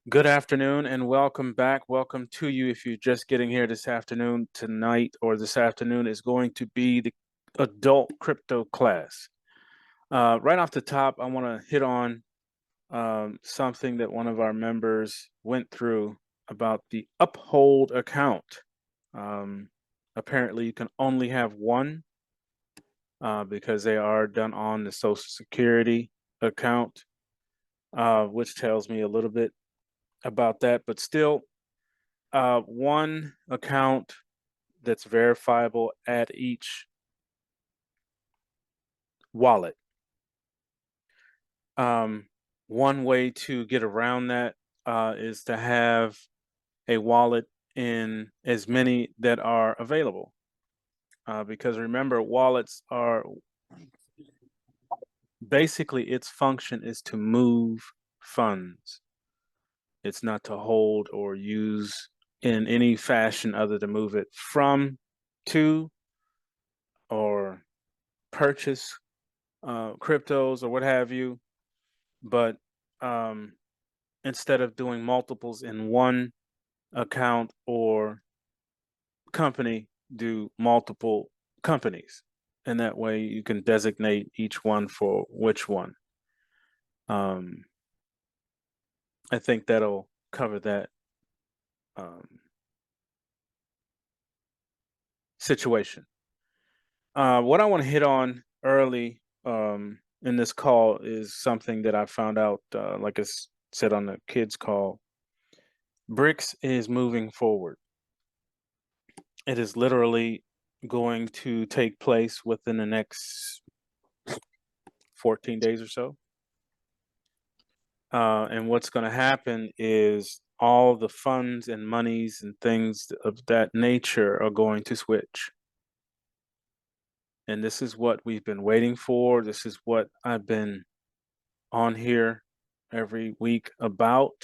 Good afternoon and welcome back. Welcome to you. If you're just getting here this afternoon, tonight, or this afternoon is going to be the adult crypto class. Right off the top, I want to hit on something that one of our members went through about the Uphold account. Um, Apparently, you can only have one because they are done on the Social Security account, which tells me a little bit about that, but still one account that's verifiable at each wallet. Um, One way to get around that is to have a wallet in as many that are available. Because remember, wallets are basically its function is to move funds. It's not to hold or use in any fashion other than move it from, to, or purchase cryptos or what have you, but um, instead of doing multiples in one account or company, do multiple companies. And that way you can designate each one for which one. Um, I think that'll cover that um, situation. What I want to hit on early in this call is something that I found out, like I said on the kids' call. BRICS is moving forward. It is literally going to take place within the next 14 days or so. And what's going to happen is all the funds and monies and things of that nature are going to switch. And this is what we've been waiting for. This is what I've been on here every week about.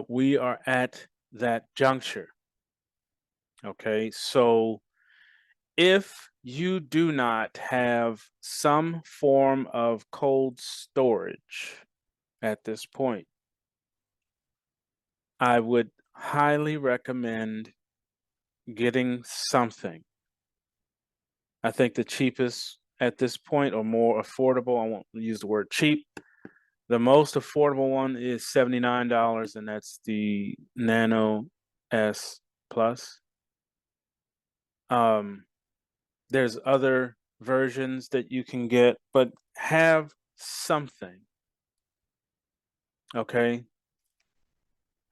We are at that juncture. Okay. So if you do not have some form of cold storage at this point, I would highly recommend getting something. I think the cheapest at this point, or more affordable, I won't use the word cheap. The most affordable one is $79, and that's the Nano S Plus. Um, there's other versions that you can get, but have something. Okay.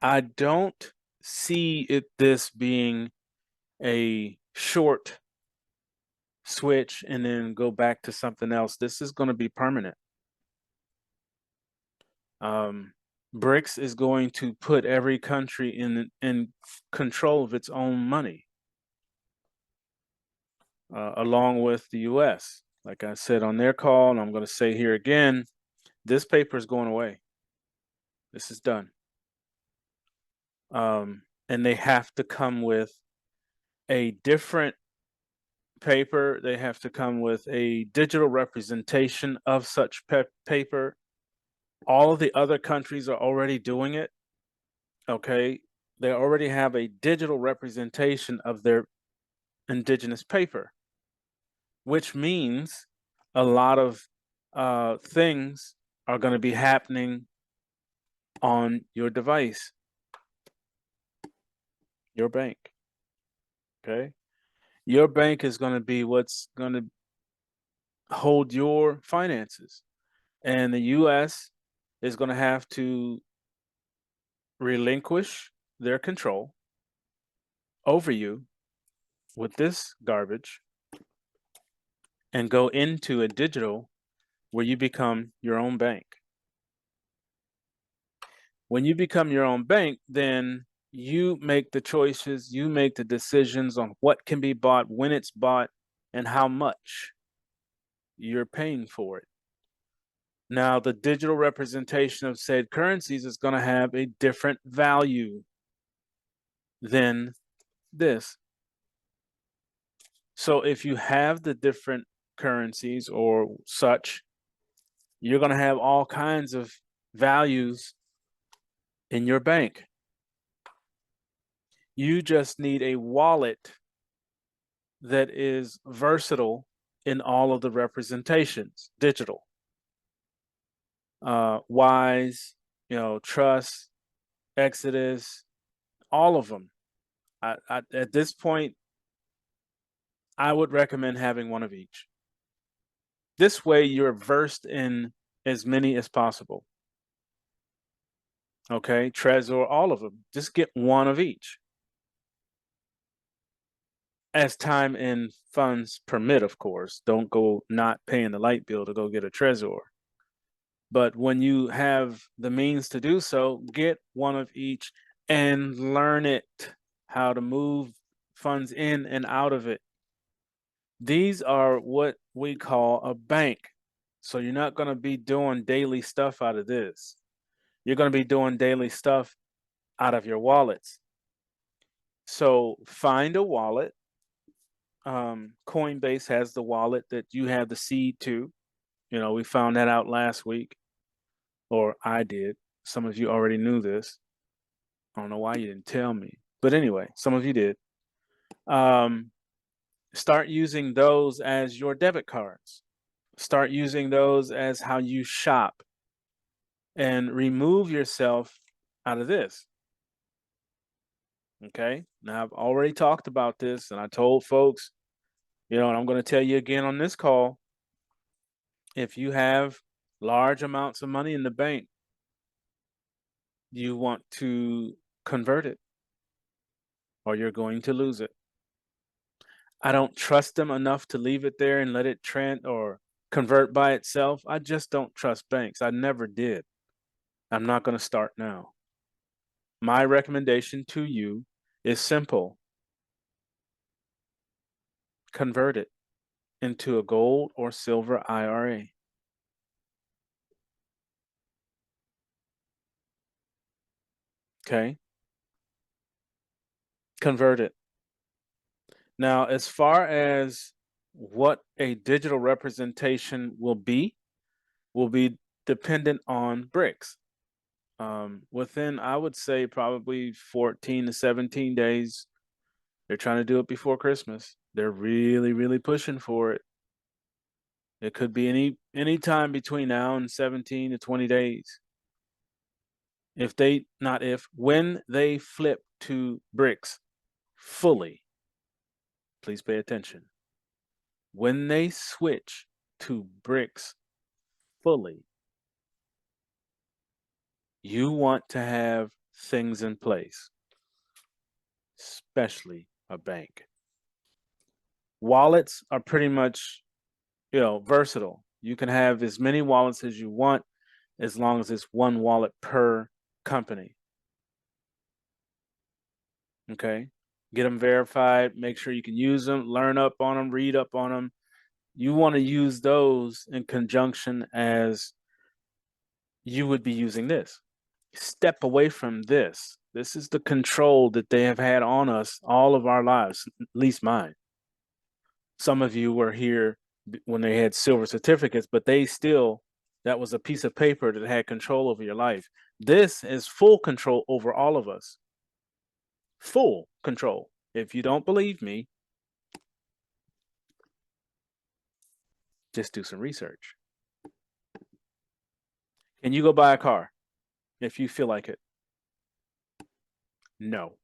I don't see this being a short switch and then go back to something else. This is going to be permanent. Um, BRICS is going to put every country in control of its own money, along with the U.S. Like I said on their call, and I'm going to say here again, this paper is going away. This is done. And they have to come with a different paper. They have to come with a digital representation of such paper. All of the other countries are already doing it. Okay. They already have a digital representation of their indigenous paper, which means a lot of things are going to be happening on your device, your bank. Okay. Your bank is going to be what's going to hold your finances. And the US is going to have to relinquish their control over you with this garbage and go into a digital where you become your own bank. When you become your own bank, then you make the choices, you make the decisions on what can be bought, when it's bought, and how much you're paying for it. Now, the digital representation of said currencies is going to have a different value than this. So if you have the different currencies or such, you're going to have all kinds of values in your bank. You just need a wallet that is versatile in all of the representations, digital, Wise, Trust, Exodus, all of them. At this point, I would recommend having one of each. This way, you're versed in as many as possible. Okay, Trezor, all of them. Just get one of each. As time and funds permit, of course. Don't go not paying the light bill to go get a Trezor. But when you have the means to do so, get one of each and learn it, how to move funds in and out of it. These are what we call a bank. So you're not going to be doing daily stuff out of this. You're going to be doing daily stuff out of your wallets. So find a wallet. Coinbase has the wallet that you have the seed to. We found that out last week, or I did. Some of you already knew this. I don't know why you didn't tell me. But anyway, some of you did. Start using those as your debit cards. Start using those as how you shop, and remove yourself out of this. Okay. Now, I've already talked about this, and I told folks, and I'm going to tell you again on this call, if you have large amounts of money in the bank, you want to convert it, or you're going to lose it. I don't trust them enough to leave it there and let it trend or convert by itself. I just don't trust banks. I never did. I'm not going to start now. My recommendation to you is simple. Convert it into a gold or silver IRA. Okay? Convert it. Now, as far as what a digital representation will be dependent on BRICS. Within, I would say, probably 14 to 17 days. They're trying to do it before Christmas. They're really, really pushing for it. It could be any time between now and 17 to 20 days. When they flip to BRICS fully, please pay attention. When they switch to BRICS fully, you want to have things in place, especially a bank. Wallets are pretty much, versatile. You can have as many wallets as you want, as long as it's one wallet per company. Okay. Get them verified, make sure you can use them, learn up on them, read up on them. You want to use those in conjunction as you would be using this. Step away from this. This is the control that they have had on us all of our lives, at least mine. Some of you were here when they had silver certificates, but that was a piece of paper that had control over your life. This is full control over all of us. Full control. If you don't believe me, just do some research. Can you go buy a car if you feel like it? No.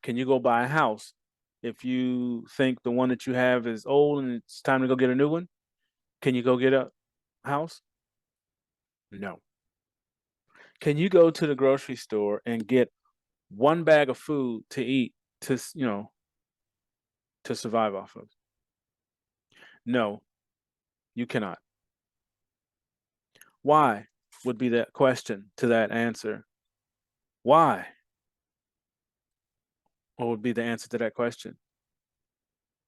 Can you go buy a house if you think the one that you have is old and it's time to go get a new one? Can you go get a house? No. Can you go to the grocery store and get one bag of food to eat to survive off of? No, you cannot. Why would be that question to that answer? Why? What would be the answer to that question?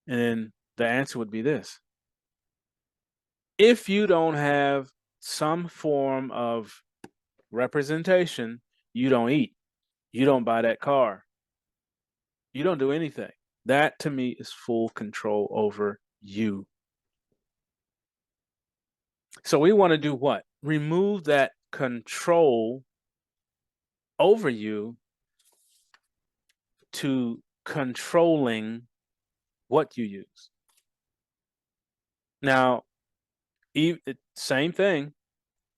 And then the answer would be this. If you don't have some form of representation, you don't eat. You don't buy that car. You don't do anything. That to me is full control over you. So we want to do what? Remove that control over you to controlling what you use. Now, same thing,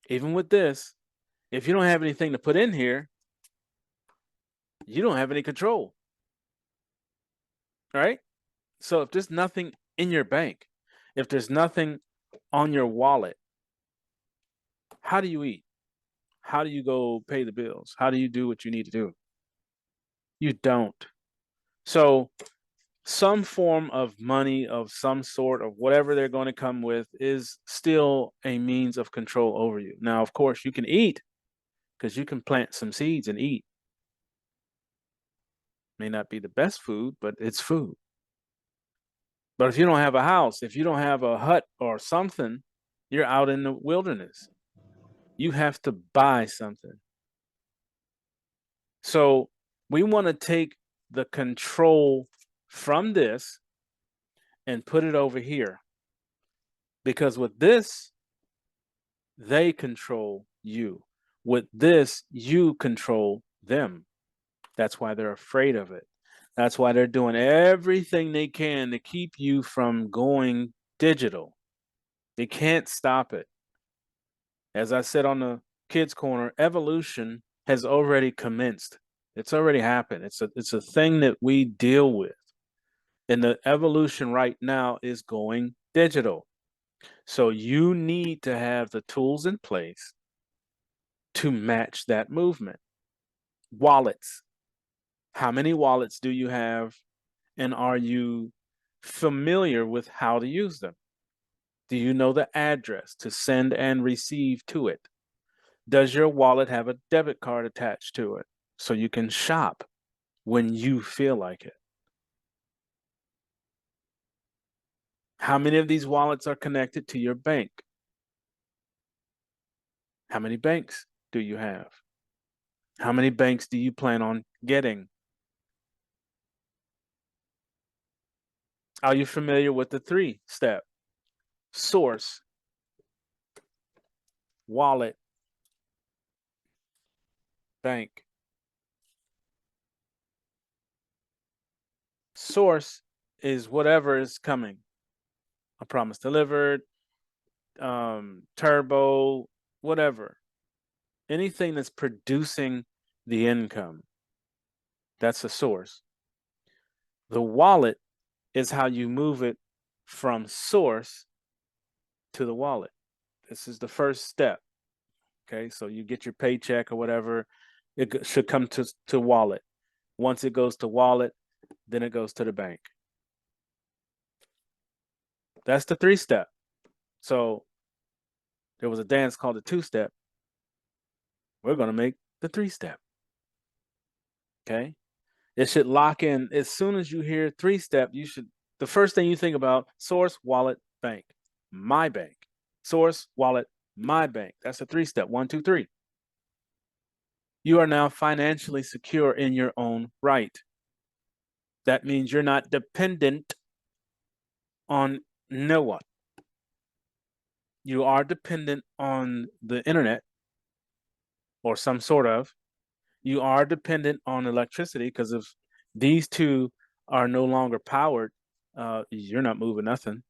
even with this, if you don't have anything to put in here, you don't have any control, right? So if there's nothing in your bank, if there's nothing on your wallet, how do you eat? How do you go pay the bills? How do you do what you need to do? You don't. So some form of money of some sort of whatever they're going to come with is still a means of control over you. Now, of course, you can eat because you can plant some seeds and eat. May not be the best food, but it's food. But if you don't have a house, if you don't have a hut or something, you're out in the wilderness. You have to buy something. So we want to take the control from this and put it over here. Because with this, they control you. With this, you control them. That's why they're afraid of it. That's why they're doing everything they can to keep you from going digital. They can't stop it. As I said on the Kids Corner, evolution has already commenced. It's already happened. It's a thing that we deal with. And the evolution right now is going digital. So you need to have the tools in place to match that movement. Wallets. How many wallets do you have? And are you familiar with how to use them? Do you know the address to send and receive to it? Does your wallet have a debit card attached to it so you can shop when you feel like it? How many of these wallets are connected to your bank? How many banks do you have? How many banks do you plan on getting? Are you familiar with the 3-step? Source, wallet, bank. Source is whatever is coming. A promise delivered, turbo, whatever. Anything that's producing the income, that's a source. The wallet is how you move it from source to the wallet. This is the first step. Okay, so you get your paycheck or whatever, it should come to wallet. Once it goes to wallet, then it goes to the bank. That's the 3-step. So there was a dance called the 2-step. We're going to make the 3-step. Okay. It should lock in as soon as you hear 3-step. You should, the first thing you think about, source, wallet, bank, my bank, source, wallet, my bank. That's a 3-step. 1, 2, 3. You are now financially secure in your own right. That means you're not dependent on no one. You are dependent on the internet or some sort of. You are dependent on electricity because if these two are no longer powered, you're not moving nothing.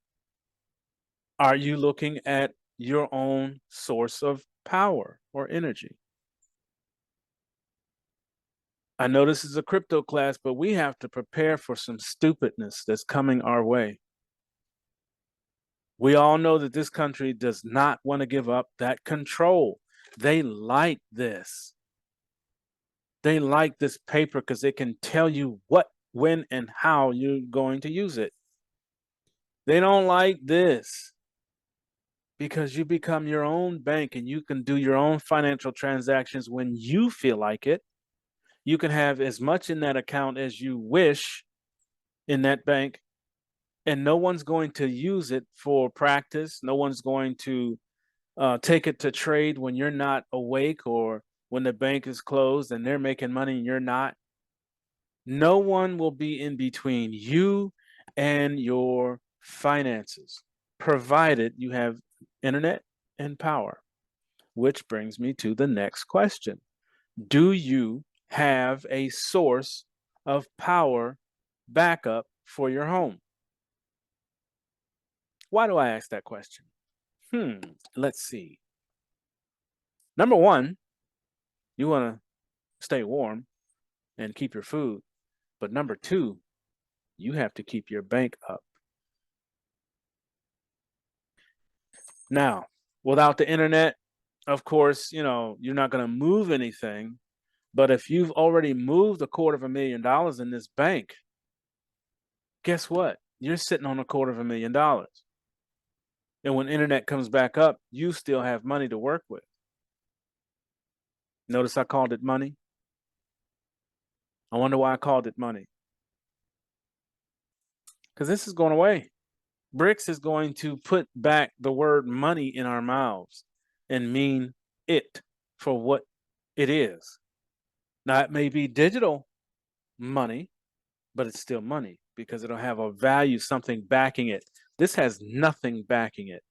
Are you looking at your own source of power or energy? I know this is a crypto class, but we have to prepare for some stupidness that's coming our way. We all know that this country does not want to give up that control. They like this. They like this paper because they can tell you what, when, and how you're going to use it. They don't like this because you become your own bank and you can do your own financial transactions when you feel like it. You can have as much in that account as you wish in that bank, and no one's going to use it for practice. No one's going to take it to trade when you're not awake or when the bank is closed and they're making money and you're not. No one will be in between you and your finances, provided you have internet and power. Which brings me to the next question. Do you have a source of power backup for your home? Why do I ask that question? Let's see. Number one, you want to stay warm and keep your food. But number two, you have to keep your bank up. Now, without the internet, of course, you're not going to move anything. But if you've already moved $250,000 in this bank, guess what? You're sitting on $250,000. And when internet comes back up, you still have money to work with. Notice I called it money. I wonder why I called it money. Because this is going away. BRICS is going to put back the word money in our mouths and mean it for what it is. Now, it may be digital money, but it's still money because it'll have a value, something backing it. This has nothing backing it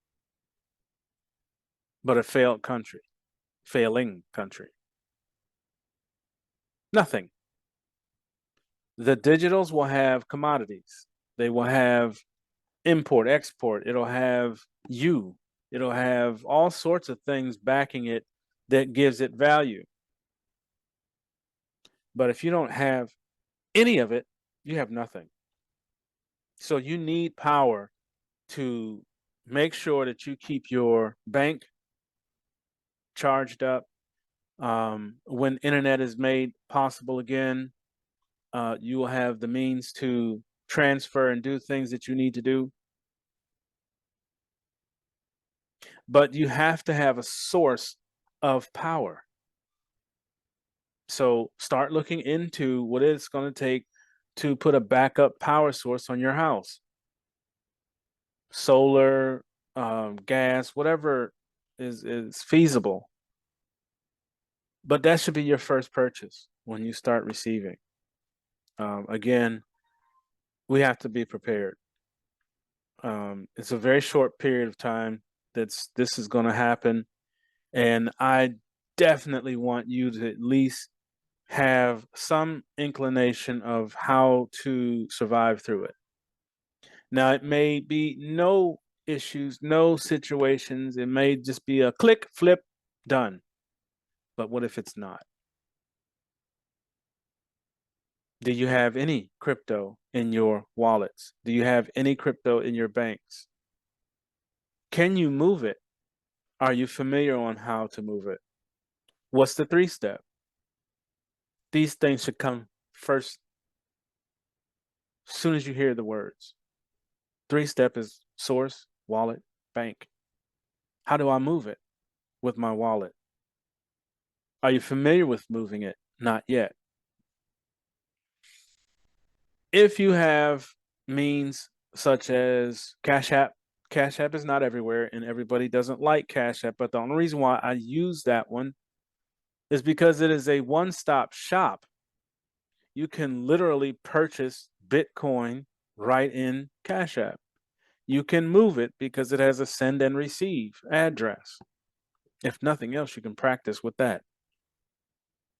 but a failing country. Nothing. The digitals will have commodities. They will have import, export. It'll have it'll have all sorts of things backing it that gives it value. But if you don't have any of it, you have nothing. So you need power to make sure that you keep your bank charged up. When internet is made possible again, you will have the means to transfer and do things that you need to do. But you have to have a source of power. So start looking into what it's going to take to put a backup power source on your house. Solar, gas, whatever is feasible. But that should be your first purchase when you start receiving. Again, we have to be prepared. It's a very short period of time this is going to happen, and I definitely want you to at least have some inclination of how to survive through it. Now, it may be no issues, no situations. It may just be a click, flip, done. But what if it's not? Do you have any crypto in your wallets? Do you have any crypto in your banks? Can you move it? Are you familiar on how to move it? What's the 3-step? These things should come first as soon as you hear the words. 3-step is source, wallet, bank. How do I move it with my wallet? Are you familiar with moving it? Not yet. If you have means such as Cash App is not everywhere and everybody doesn't like Cash App, but the only reason why I use that one is because it is a one-stop shop. You can literally purchase Bitcoin right in Cash App. You can move it because it has a send and receive address. If nothing else, you can practice with that.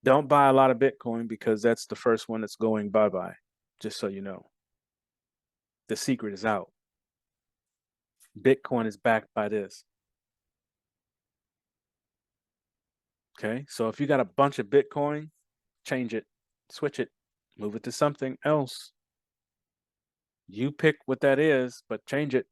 Don't buy a lot of Bitcoin because that's the first one that's going bye-bye, just so you know. The secret is out. Bitcoin is backed by this. Okay, so if you got a bunch of Bitcoin, change it, switch it, move it to something else. You pick what that is, but change it.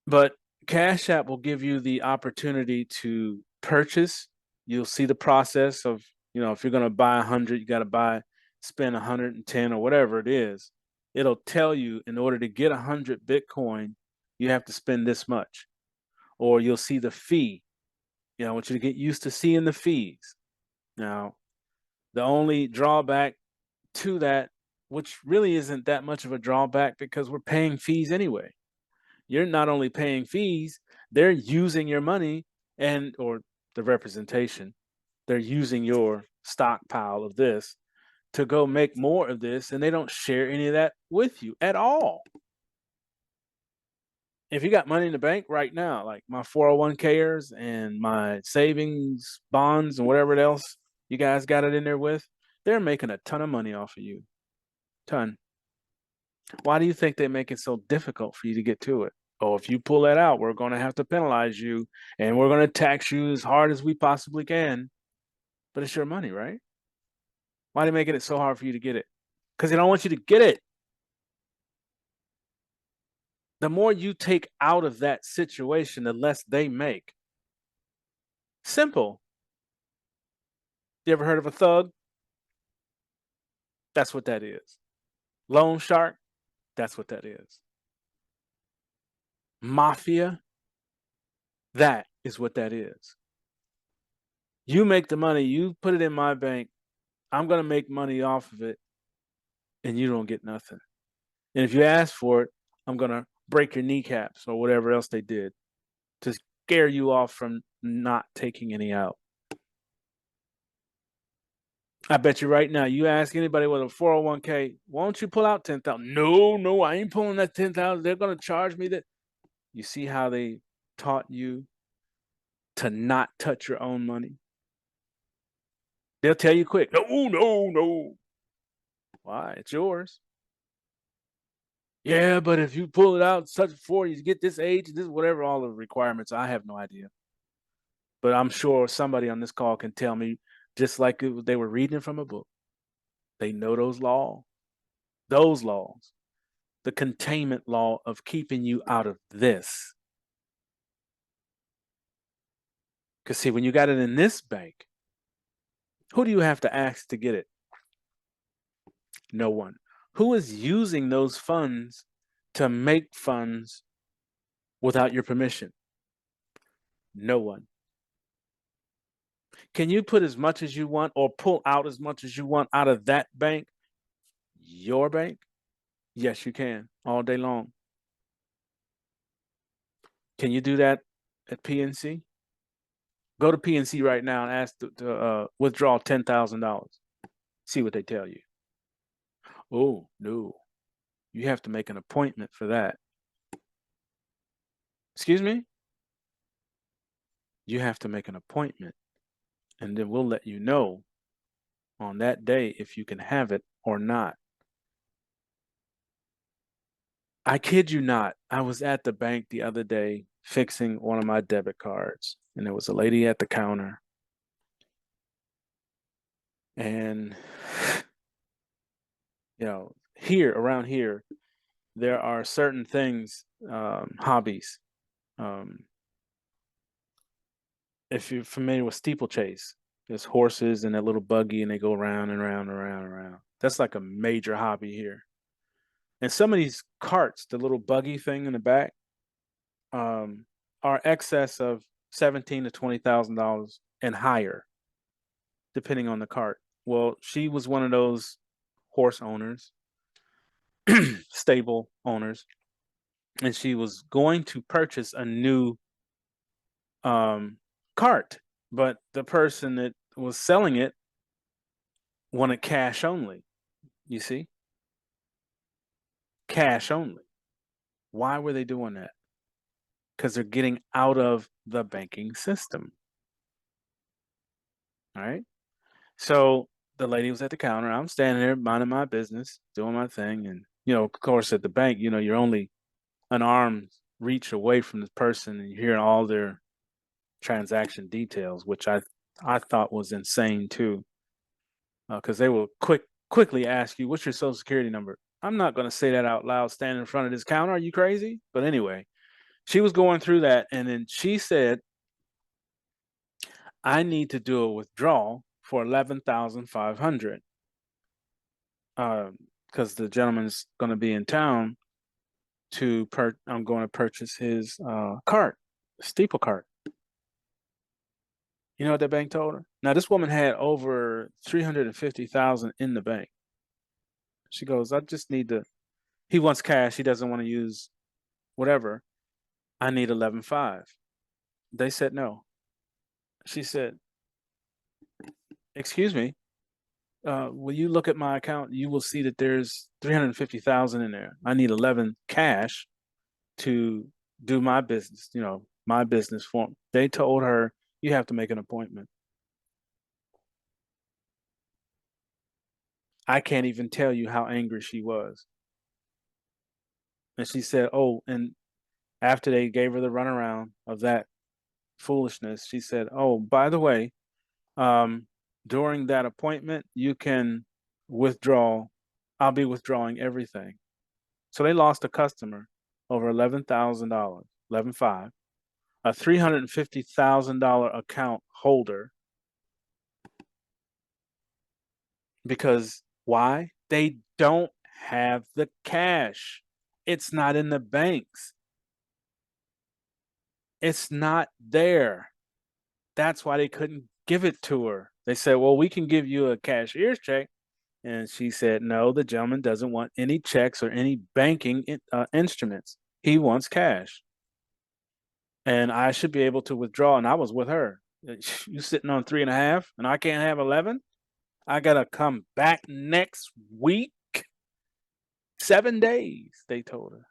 But Cash App will give you the opportunity to purchase. You'll see the process of, if you're going to buy 100, you got to spend 110 or whatever it is. It'll tell you in order to get 100 Bitcoin, you have to spend this much. Or you'll see the fee. I want you to get used to seeing the fees. Now, the only drawback to that, which really isn't that much of a drawback because we're paying fees anyway. You're not only paying fees, they're using your money or the representation. They're using your stockpile of this to go make more of this, and they don't share any of that with you at all. if you got money in the bank right now, like my 401kers and my savings bonds and whatever else you guys got it in there with, they're making a ton of money off of you. Ton. Why do you think they make it so difficult for you to get to it? Oh, if you pull that out, we're going to have to penalize you and we're going to tax you as hard as we possibly can. But it's your money, right? Why are they making it so hard for you to get it? Because they don't want you to get it. The more you take out of that situation, the less they make. Simple. You ever heard of a thug? That's what that is. Loan shark? That's what that is. Mafia? That is what that is. You make the money, you put it in my bank, I'm going to make money off of it, and you don't get nothing. And if you ask for it, I'm going to break your kneecaps or whatever else they did to scare you off from not taking any out. I bet you right now, you ask anybody with a 401k, why don't you pull out 10,000? No, I ain't pulling that 10,000. They're going to charge me that. You see how they taught you to not touch your own money? They'll tell you quick, no. Why? It's yours. Yeah, but if you pull it out such before you get this age, this whatever all the requirements, I have no idea. But I'm sure somebody on this call can tell me, just like they were reading from a book. They know those laws, the containment law of keeping you out of this. Because see, when you got it in this bank, who do you have to ask to get it? No one. Who is using those funds to make funds without your permission? No one. Can you put as much as you want or pull out as much as you want out of that bank? Your bank? Yes, you can all day long. Can you do that at PNC? Go to PNC right now and ask to withdraw $10,000. See what they tell you. Oh, no. You have to make an appointment for that. Excuse me? You have to make an appointment, and then we'll let you know on that day if you can have it or not. I kid you not. I was at the bank the other day fixing one of my debit cards, and there was a lady at the counter. And, around here, there are certain things, hobbies. If you're familiar with steeplechase, there's horses and that little buggy, and they go round and round and round and round. That's like a major hobby here. And some of these carts, the little buggy thing in the back, are excess of $17,000 to $20,000 and higher, depending on the cart. Well, she was one of those horse owners, stable owners, and she was going to purchase a new cart, but the person that was selling it wanted cash only. You see, cash only. Why were they doing that? Because they're getting out of the banking system. All right. So the lady was at the counter. I'm standing there minding my business, doing my thing. And, of course, at the bank, you're only an arm's reach away from the person and you're hearing all their transaction details, which I thought was insane too. Because they will quickly ask you, what's your social security number? I'm not going to say that out loud standing in front of this counter. Are you crazy? But anyway, she was going through that. And then she said, I need to do a withdrawal for 11,500 because the gentleman's going to be in town I'm going to purchase his cart, steeple cart. You know what that bank told her? Now this woman had over 350,000 in the bank. She goes, I just need to. He wants cash. He doesn't want to use whatever. I need 11.5. They said no. She said, excuse me. Will you look at my account? You will see that there's 350,000 in there. I need 11 cash to do my business, my business for me. They told her, you have to make an appointment. I can't even tell you how angry she was. And she said, oh, and after they gave her the runaround of that foolishness, she said, oh, by the way, um, during that appointment, you can withdraw. I'll be withdrawing everything. So they lost a customer over $11,000, 11.5, a $350,000 account holder. Because why? They don't have the cash. It's not in the banks. It's not there. That's why they couldn't give it to her. They said, well, we can give you a cashier's check. And she said, no, the gentleman doesn't want any checks or any banking instruments. He wants cash. And I should be able to withdraw. And I was with her. You sitting on 3.5 and I can't have 11? I got to come back next week. 7 days, they told her.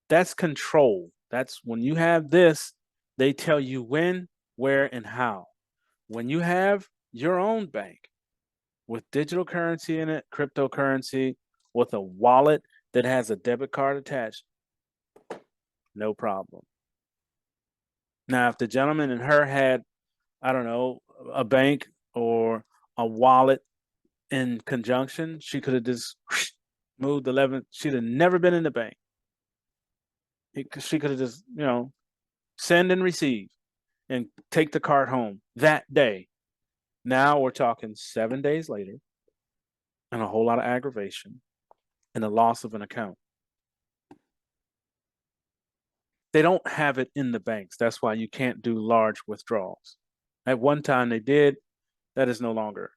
That's control. That's when you have this, they tell you when, where, and how. When you have your own bank with digital currency in it, cryptocurrency, with a wallet that has a debit card attached, no problem. Now, if the gentleman and her had, I don't know, a bank or a wallet in conjunction, she could have just moved 11. She'd have never been in the bank. She could have just, send and receive and take the card home that day. Now we're talking 7 days later and a whole lot of aggravation and the loss of an account. They don't have it in the banks. That's why you can't do large withdrawals. At one time they did. That is no longer.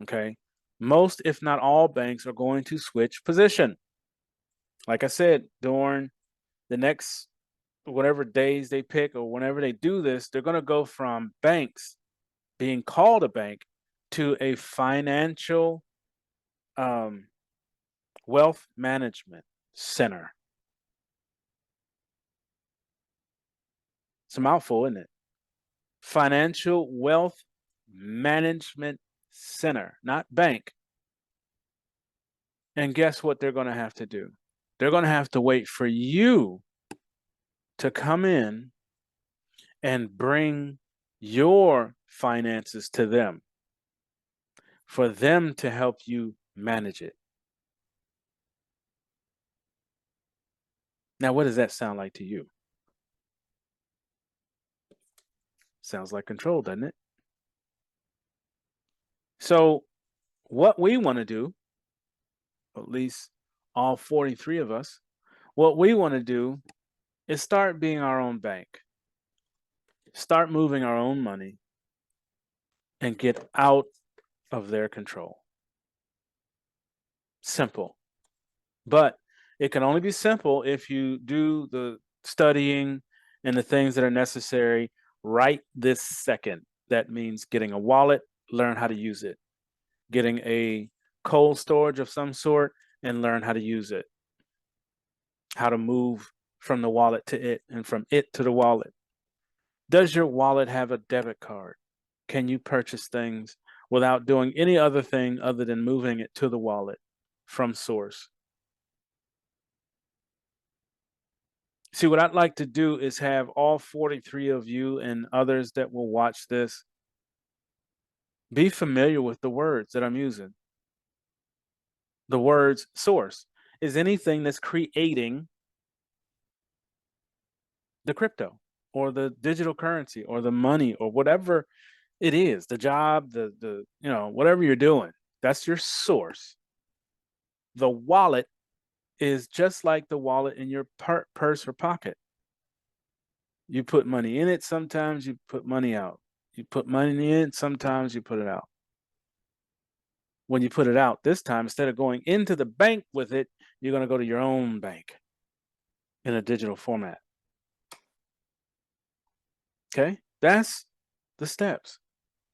Okay. Most, if not all, banks are going to switch position. Like I said, during the next whatever days they pick or whenever they do this, they're going to go from banks being called a bank to a financial wealth management center. It's a mouthful, isn't it? Financial wealth management center, not bank. And guess what they're going to have to do? They're going to have to wait for you to come in and bring your finances to them for them to help you manage it. Now, what does that sound like to you? Sounds like control, doesn't it? So, what we want to do, at least all 43 of us, what we want to do is start being our own bank, start moving our own money, and get out of their control. Simple. But it can only be simple if you do the studying and the things that are necessary right this second. That means getting a wallet, learn how to use it, getting a cold storage of some sort, and learn how to use it, how to move from the wallet to it and from it to the wallet. Does your wallet have a debit card? Can you purchase things without doing any other thing other than moving it to the wallet from source? See, what I'd like to do is have all 43 of you and others that will watch this be familiar with the words that I'm using. The words source is anything that's creating the crypto or the digital currency or the money or whatever it is, the job, the whatever you're doing, that's your source. The wallet is just like the wallet in your purse or pocket. You put money in it, sometimes you put money out. You put money in, sometimes you put it out. When you put it out this time, instead of going into the bank with it, you're going to go to your own bank in a digital format. Okay, that's the steps.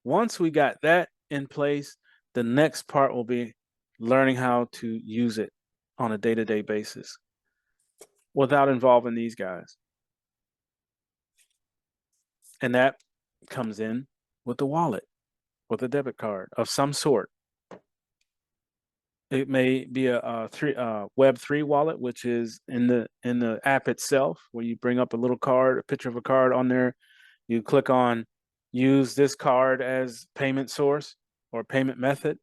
Once we got that in place, the next part will be learning how to use it on a day-to-day basis without involving these guys. And that comes in with a wallet, with a debit card of some sort. It may be a Web3 wallet, which is in the app itself, where you bring up a little card, a picture of a card on there. You click on use this card as payment source or payment method.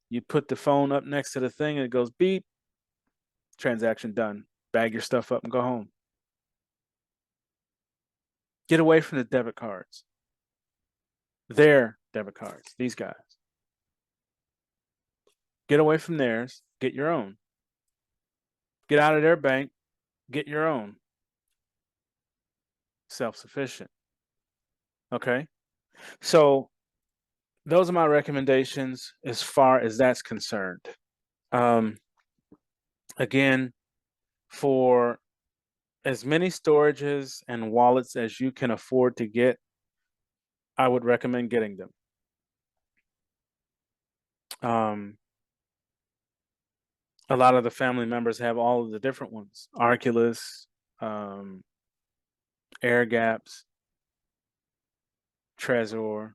You put the phone up next to the thing and it goes beep, transaction done. Bag your stuff up and go home. Get away from the debit cards. Their debit cards, these guys. Get away from theirs, get your own. Get out of their bank, get your own. Self-sufficient. Okay? So those are my recommendations as far as that's concerned. Again, for as many storages and wallets as you can afford to get, I would recommend getting them. A lot of the family members have all of the different ones: Arculus, Air Gaps, Trezor,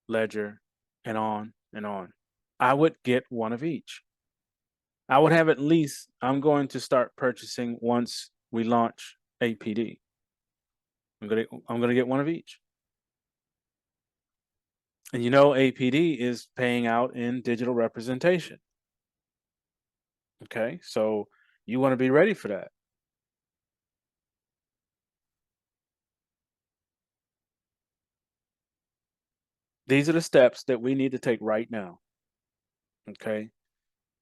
Ledger, and on and on. I would get one of each. I would have at least, I'm going to start purchasing once we launch APD. I'm gonna get one of each. And you know APD is paying out in digital representation. Okay, so you want to be ready for that. These are the steps that we need to take right now. Okay,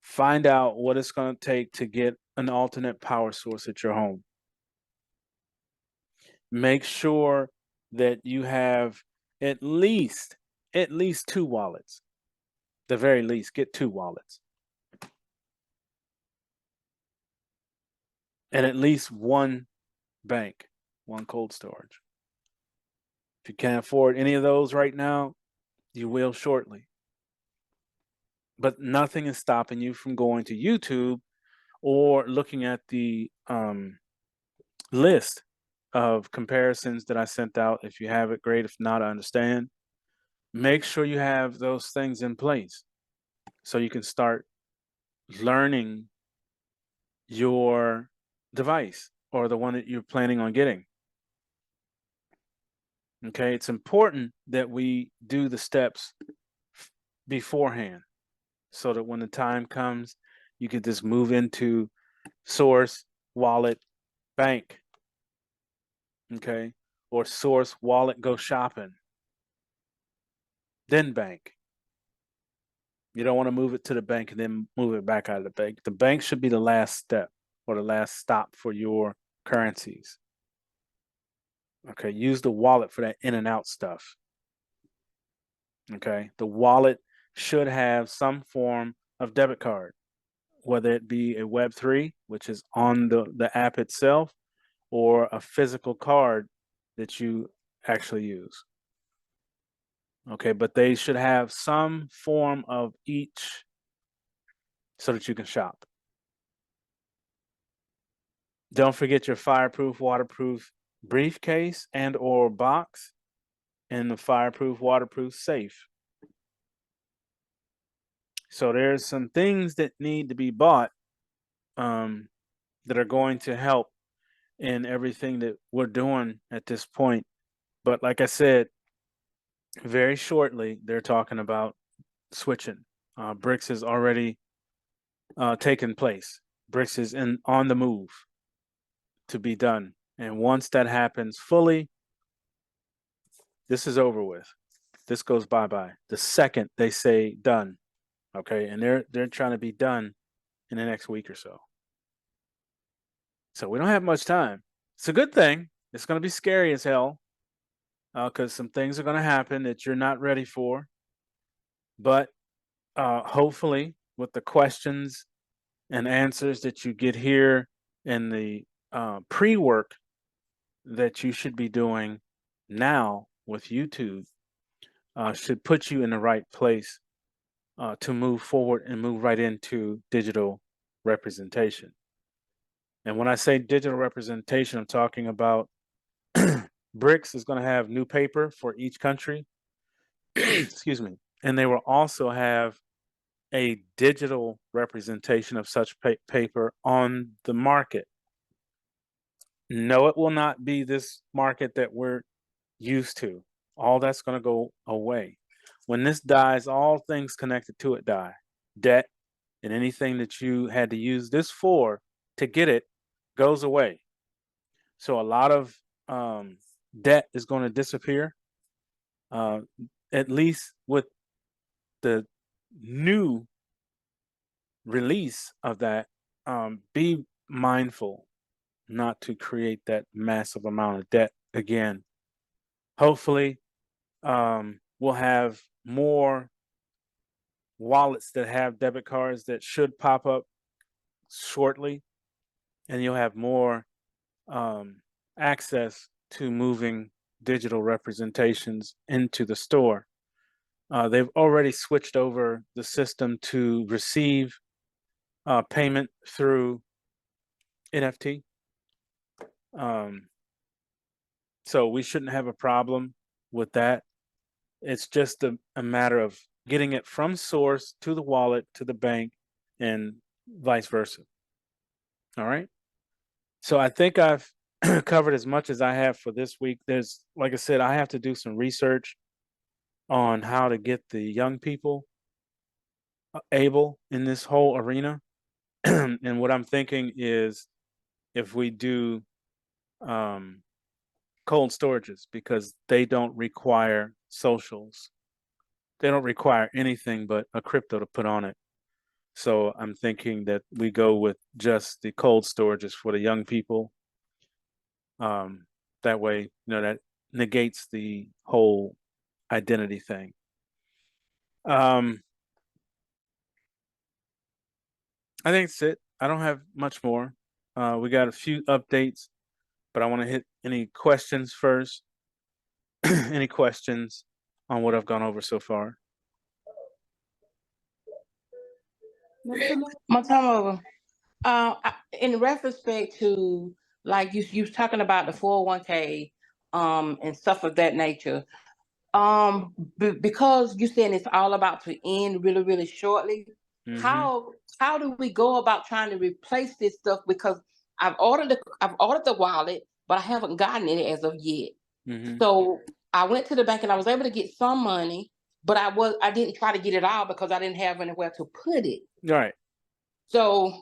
find out what it's going to take to get an alternate power source at your home. Make sure that you have at least two wallets. The very least, get two wallets. And at least one bank, one cold storage. If you can't afford any of those right now, you will shortly. But nothing is stopping you from going to YouTube or looking at the list of comparisons that I sent out. If you have it, great. If not, I understand. Make sure you have those things in place so you can start learning your device or the one that you're planning on getting. Okay, it's important that we do the steps beforehand so that when the time comes, you can just move into source, wallet, bank. Okay, or source, wallet, go shopping, then bank. You don't want to move it to the bank and then move it back out of the bank. The bank should be the last step or the last stop for your currencies. Okay, use the wallet for that in and out stuff. Okay, the wallet should have some form of debit card, whether it be a Web3, which is on the app itself, or a physical card that you actually use. Okay, but they should have some form of each so that you can shop. Don't forget your fireproof, waterproof briefcase and or box and the fireproof, waterproof safe. So there's some things that need to be bought that are going to help in everything that we're doing at this point. But like I said, very shortly, they're talking about switching. BRICS has already taken place. BRICS is on the move to be done. And once that happens fully, this is over with. This goes bye-bye. The second they say done, okay? And they're trying to be done in the next week or so. So we don't have much time. It's a good thing. It's going to be scary as hell because some things are going to happen that you're not ready for. But hopefully, with the questions and answers that you get here and the pre-work that you should be doing now with YouTube should put you in the right place to move forward and move right into digital representation. And when I say digital representation, I'm talking about BRICS is going to have new paper for each country. Excuse me. And they will also have a digital representation of such paper on the market. No, it will not be this market that we're used to. All that's going to go away. When this dies, all things connected to it die. Debt and anything that you had to use this for to get it goes away. So a lot of debt is going to disappear, at least with the new release of that. Be mindful not to create that massive amount of debt again. Hopefully, we'll have more wallets that have debit cards that should pop up shortly, and you'll have more access to moving digital representations into the store. They've already switched over the system to receive payment through NFT. So we shouldn't have a problem with that. It's just a matter of getting it from source to the wallet to the bank and vice versa. All right. So I think I've covered as much as I have for this week. There's, like I said, I have to do some research on how to get the young people able in this whole arena. And what I'm thinking is if we do cold storages, because they don't require socials. They don't require anything but a crypto to put on it. So I'm thinking that we go with just the cold storages for the young people. That way, that negates the whole identity thing. I think that's it. I don't have much more. We got a few updates, but I want to hit any questions first. Any questions on what I've gone over so far? My time over. In retrospect to, like you was talking about the 401k and stuff of that nature, because you saying it's all about to end really, really shortly. How do we go about trying to replace this stuff? Because I've ordered the wallet, but I haven't gotten it as of yet. So I went to the bank and I was able to get some money, but I didn't try to get it all because I didn't have anywhere to put it. Right. So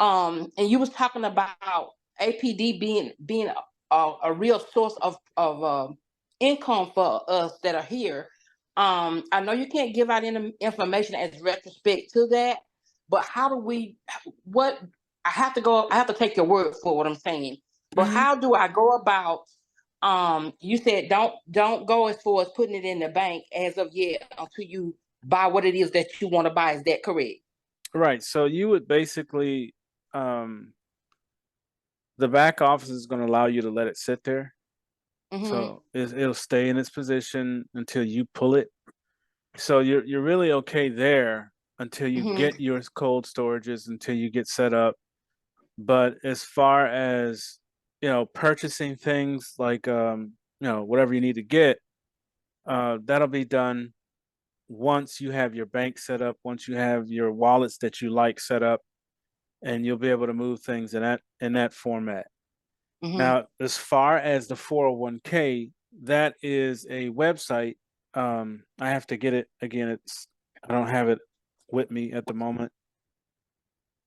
and you was talking about APD being a real source of income for us that are here. I know you can't give out any information as retrospect to that, but how do we? What I have to take your word for what I'm saying. But how do I go about? You said don't go as far as putting it in the bank as of yet until you buy what it is that you want to buy. Is that correct? Right. So you would basically, the back office is going to allow you to let it sit there. So it'll stay in its position until you pull it. So you're really okay there until you get your cold storages, until you get set up. But as far as purchasing things like whatever you need to get, that'll be done once you have your bank set up, once you have your wallets that you like set up, and you'll be able to move things in that format. Now, as far as the 401k, that is a website. I have to get it again. I don't have it with me at the moment.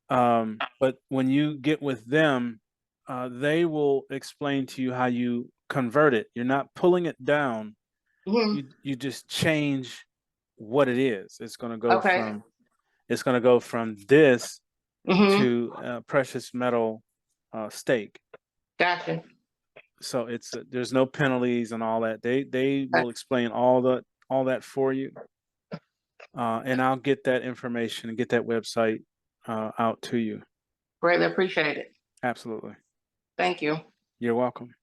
But when you get with them, they will explain to you how you convert it. You're not pulling it down. You just change what it is. It's going to go from this to precious metal stake. Gotcha. So there's no penalties and all that. They will explain all that for you. And I'll get that information and get that website out to you. Greatly appreciate it. Absolutely. Thank you. You're welcome.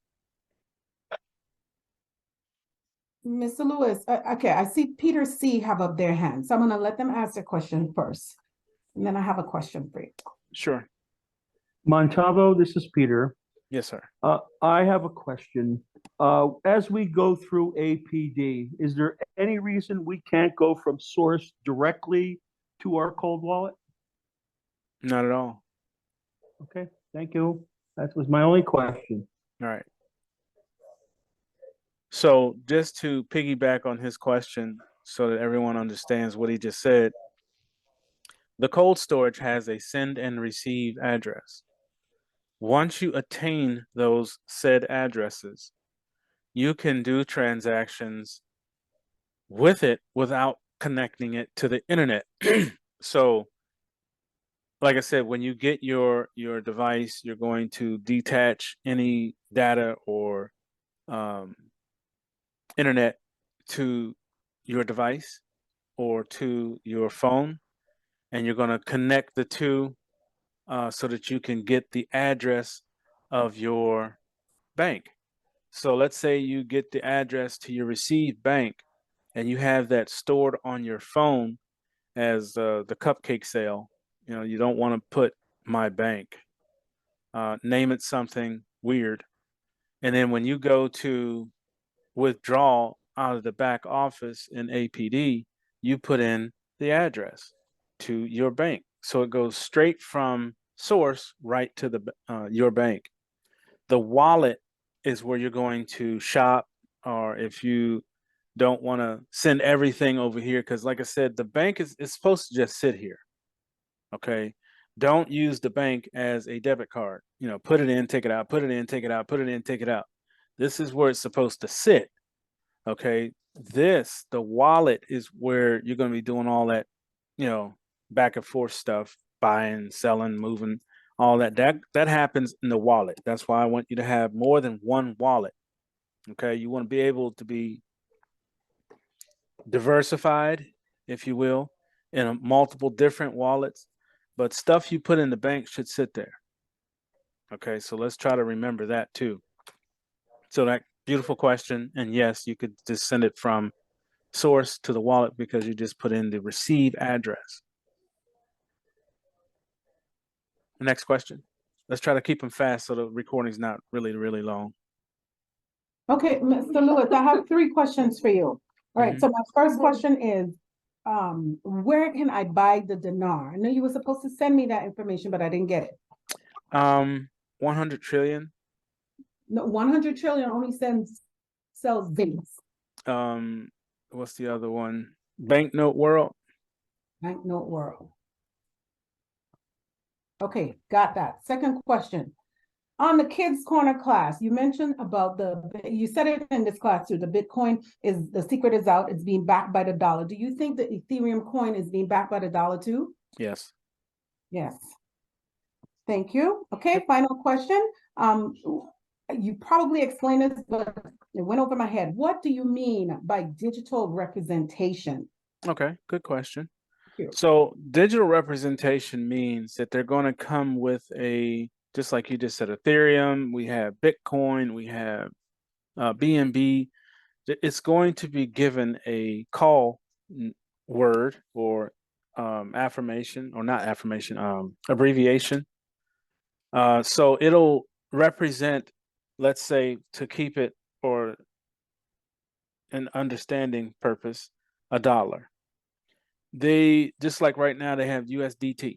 Mr. Lewis, okay, I see Peter C have up their hand, so I'm going to let them ask their question first, and then I have a question for you. Sure. Montalvo, this is Peter. Yes, sir. I have a question. As we go through APD, is there any reason we can't go from source directly to our cold wallet? Not at all. Okay, thank you. That was my only question. All right. So just to piggyback on his question so that everyone understands what he just said, the cold storage has a send and receive address. Once you attain those said addresses, you can do transactions with it without connecting it to the internet. So, like I said, when you get your device, you're going to detach any data or internet to your device or to your phone, and you're going to connect the two so that you can get the address of your bank. So let's say you get the address to your received bank and you have that stored on your phone as the cupcake sale. You know, you don't want to put my bank. Name it something weird. And then when you go to withdraw out of the back office in APD, you put in the address to your bank. So it goes straight from source right to the your bank. The wallet is where you're going to shop, or if you don't want to send everything over here, because like I said, the bank is supposed to just sit here. Okay. Don't use the bank as a debit card. You know, put it in, take it out, put it in, take it out, put it in, take it out. This is where it's supposed to sit. Okay. The wallet is where you're going to be doing all that, you know, back and forth stuff, buying, selling, moving, all that. That happens in the wallet. That's why I want you to have more than one wallet. Okay. You want to be able to be diversified, if you will, in multiple different wallets, but stuff you put in the bank should sit there. Okay. So let's try to remember that too. So that beautiful question. And yes, you could just send it from source to the wallet because you just put in the receive address. The next question. Let's try to keep them fast so the recording's not really, really long. Okay, Mr. Lewis, I have 3 questions for you. All right, so my first question is, where can I buy the dinar? I know you were supposed to send me that information, but I didn't get it. 100 trillion. No, 100 trillion only sells bins. What's the other one? Banknote World. Banknote World. Okay, got that. Second question. On the Kids Corner class, you mentioned about you said it in this class too, the Bitcoin is, the secret is out, it's being backed by the dollar. Do you think the Ethereum coin is being backed by the dollar too? Yes. Yes. Thank you. Okay, final question. You probably explained this, but it went over my head. What do you mean by digital representation? Okay, good question. Thank you. So digital representation means that they're going to come with just like you just said, Ethereum, we have Bitcoin, we have BNB. It's going to be given a call word or affirmation, or not affirmation, abbreviation. So it'll represent, let's say, to keep it for an understanding purpose, $1. They, just like right now, they have USDT.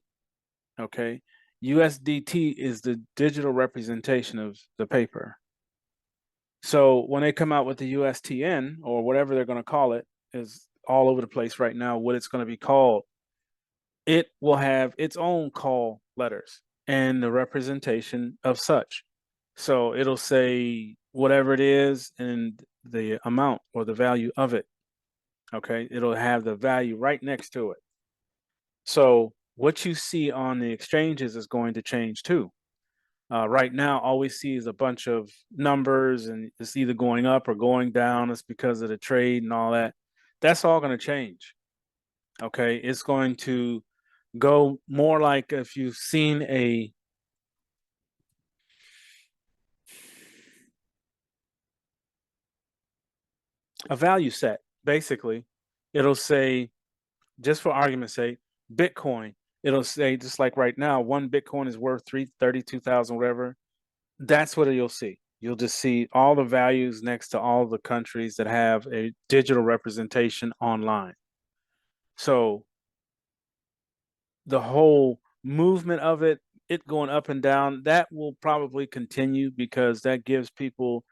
Okay. USDT is the digital representation of the paper. So when they come out with the USTN or whatever they're going to call it, is all over the place right now, what it's going to be called, it will have its own call letters and the representation of such. So it'll say whatever it is and the amount or the value of it. Okay. It'll have the value right next to it. So what you see on the exchanges is going to change too. Right now, all we see is a bunch of numbers and it's either going up or going down. It's because of the trade and all that. That's all going to change. Okay. It's going to go more like if you've seen a value set, basically, it'll say, just for argument's sake, Bitcoin. It'll say, just like right now, one Bitcoin is worth 32,000, whatever. That's what you'll see. You'll just see all the values next to all the countries that have a digital representation online. So the whole movement of it going up and down, that will probably continue because that gives people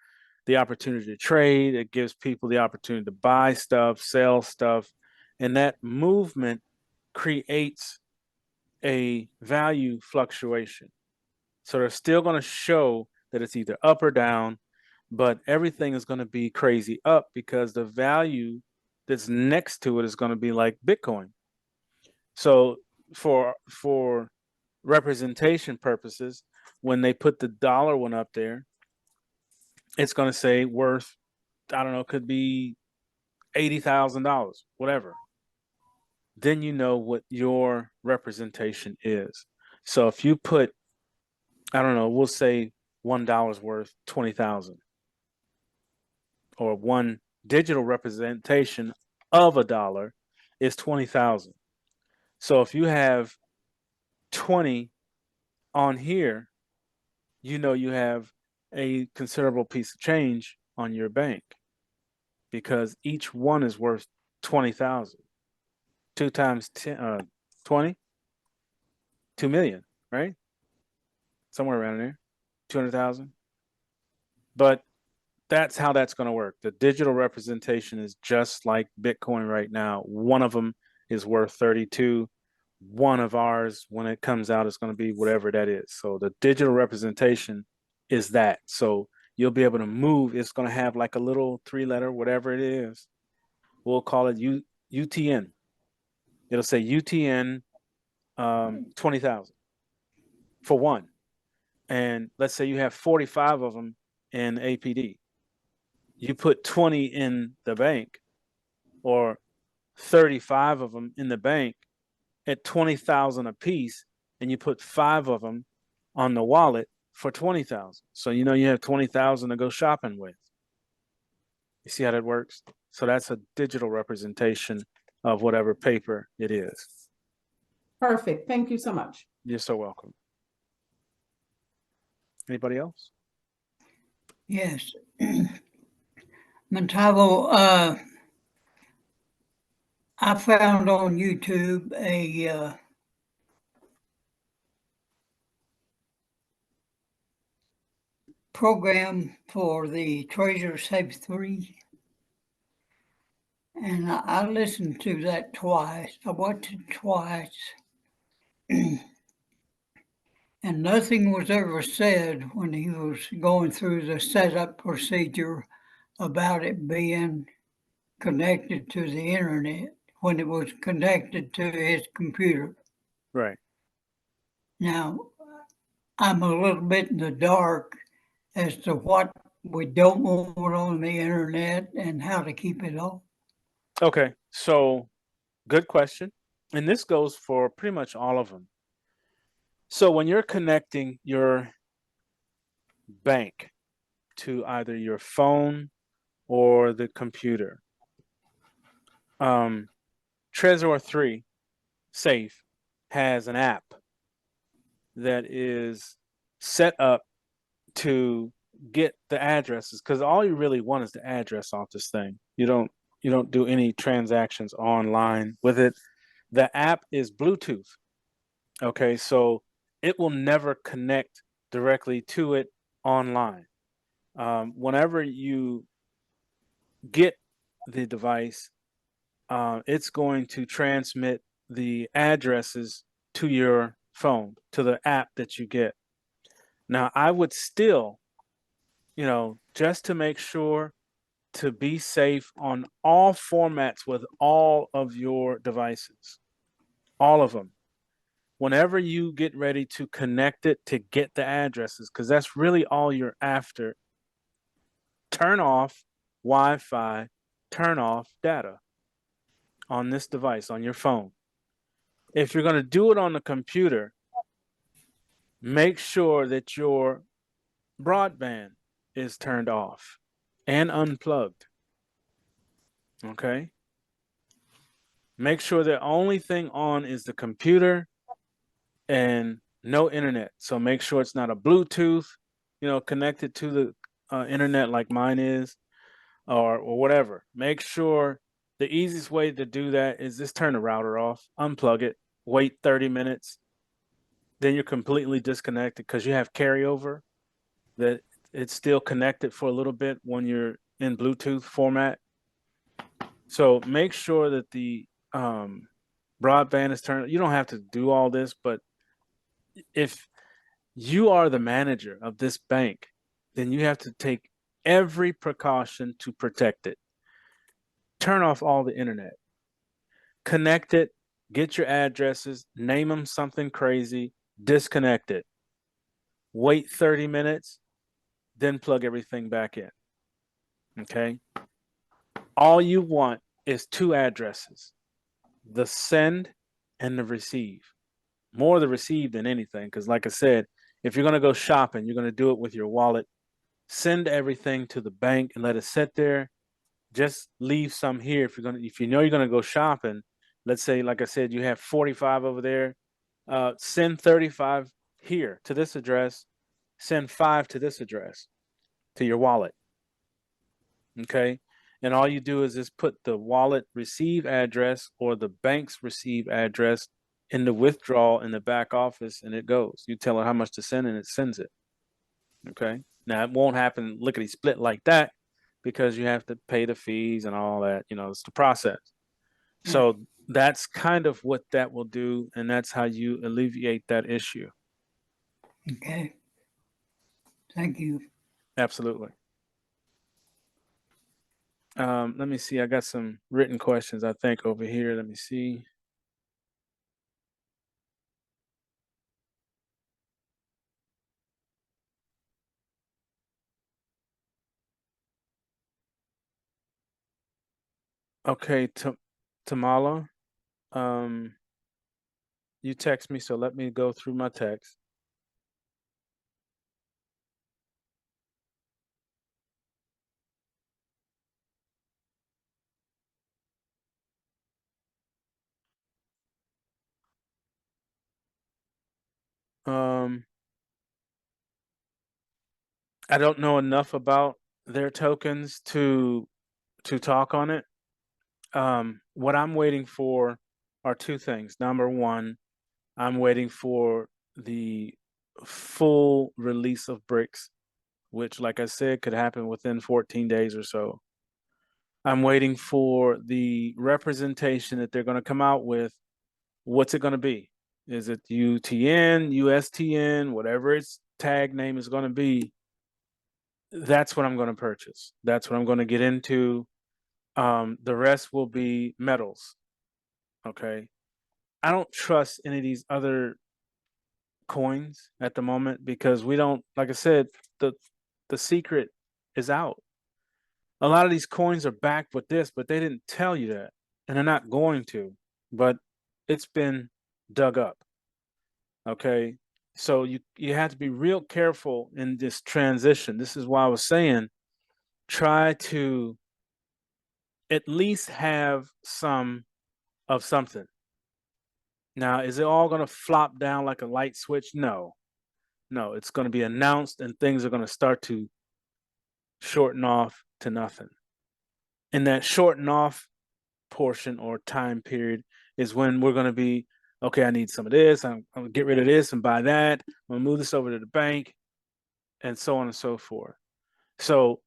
the opportunity to trade. It gives people the opportunity to buy stuff, sell stuff, and that movement creates a value fluctuation. So they're still going to show that it's either up or down, but everything is going to be crazy up because the value that's next to it is going to be like Bitcoin. So for representation purposes, when they put the dollar one up there, it's going to say worth, I don't know, could be $80,000, whatever. Then you know what your representation is. So if you put, I don't know, we'll say $1 worth 20,000, or one digital representation of a dollar is 20,000. So if you have 20 on here, you know you have a considerable piece of change on your bank because each one is worth 20,000. 2 times 10, 20, 2 million, right? Somewhere around there, 200,000. But that's how that's going to work. The digital representation is just like Bitcoin right now. One of them is worth 32. One of ours, when it comes out, is going to be whatever that is. So the digital representation is that. So you'll be able to move. It's going to have like a little 3-letter, whatever it is. We'll call it UTN. It'll say UTN 20,000 for one. And let's say you have 45 of them in APD. You put 20 in the bank or 35 of them in the bank at 20,000 a piece, and you put 5 of them on the wallet for 20,000. So you know you have 20,000 to go shopping with. You see how that works? So that's a digital representation of whatever paper it is. Perfect. Thank you so much. You're so welcome. Anybody else? Yes. Montavo, I found on YouTube a program for the Treasure Safe 3. And I listened to that twice. I watched it twice. And nothing was ever said when he was going through the setup procedure about it being connected to the internet, when it was connected to his computer. Right. Now, I'm a little bit in the dark as to what we don't want on the internet and how to keep it off. Okay. So good question. And this goes for pretty much all of them. So when you're connecting your bank to either your phone or the computer, Trezor 3 Safe has an app that is set up to get the addresses, because all you really want is the address off this thing. You don't do any transactions online with it. The app is Bluetooth. Okay, so it will never connect directly to it online. Whenever you get the device, it's going to transmit the addresses to your phone, to the app that you get. Now, I would still, just to make sure, to be safe on all formats with all of your devices, all of them. Whenever you get ready to connect it to get the addresses, because that's really all you're after, turn off Wi-Fi, turn off data on this device, on your phone. If you're going to do it on the computer, make sure that your broadband is turned off and unplugged. Okay? Make sure the only thing on is the computer and no internet. So make sure it's not a Bluetooth. connected to the internet like mine is, or whatever. Make sure the easiest way to do that is just turn the router off, unplug it, wait 30 minutes, then you're completely disconnected because you have carryover that it's still connected for a little bit when you're in Bluetooth format. So make sure that the broadband is turned. You don't have to do all this, but if you are the manager of this bank, then you have to take every precaution to protect it. Turn off all the internet, connect it, get your addresses, name them something crazy, disconnect it, wait 30 minutes, then plug everything back in. Okay. All you want is 2 addresses, the send and the receive. More the receive than anything, because like I said, if you're going to go shopping, you're going to do it with your wallet. Send everything to the bank and let it sit there. Just leave some here if you know you're going to go shopping. Let's say, like I said, you have 45 over there. Send 35 here to this address. Send 5 to this address, to your wallet. Okay. And all you do is just put the wallet receive address or the bank's receive address in the withdrawal in the back office, and it goes. You tell it how much to send, and it sends it. Okay. Now, it won't happen lickety split like that because you have to pay the fees and all that. It's the process. So that's kind of what that will do, and that's how you alleviate that issue. Okay. Thank you. Absolutely. Let me see. I got some written questions, I think, over here. Let me see. Okay, Tamala, you text me, so let me go through my text. I don't know enough about their tokens to talk on it. What I'm waiting for are 2 things. Number 1, I'm waiting for the full release of BRICS, which, like I said, could happen within 14 days or so. I'm waiting for the representation that they're going to come out with. What's it going to be? Is it UTN, USTN, whatever its tag name is going to be? That's what I'm going to purchase. That's what I'm going to get into. The rest will be metals. Okay. I don't trust any of these other coins at the moment because we don't, like I said, the secret is out. A lot of these coins are backed with this, but they didn't tell you that, and they're not going to. But it's been dug up. Okay. So you have to be real careful in this transition. This is why I was saying try to at least have some of something. Now, is it all going to flop down like a light switch? No. No, it's going to be announced and things are going to start to shorten off to nothing. And that shorten off portion or time period is when we're going to be, okay, I need some of this. I'm going to get rid of this and buy that. I'm going to move this over to the bank and so on and so forth. So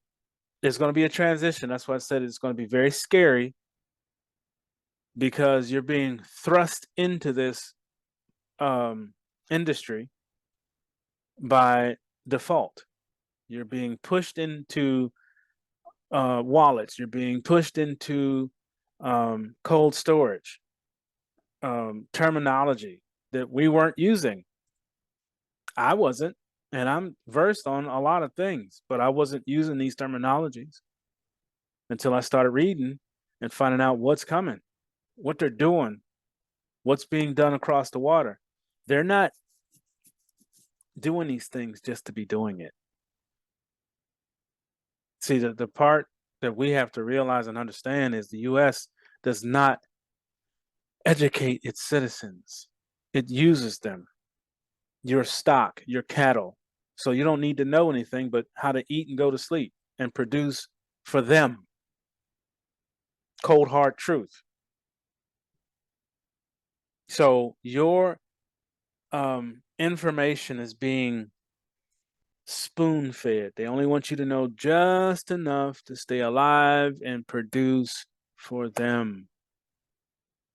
there's going to be a transition. That's why I said it's going to be very scary because you're being thrust into this industry by default. You're being pushed into wallets. You're being pushed into cold storage, terminology that we weren't using. I wasn't, and I'm versed on a lot of things, but I wasn't using these terminologies until I started reading and finding out what's coming, what they're doing, what's being done across the water. They're not doing these things just to be doing it. See, the part that we have to realize and understand is the U.S. does not educate its citizens. It uses them. Your stock, your cattle, So you don't need to know anything but how to eat and go to sleep and produce for them. Cold hard truth. So your information is being spoon fed. They only want you to know just enough to stay alive and produce for them.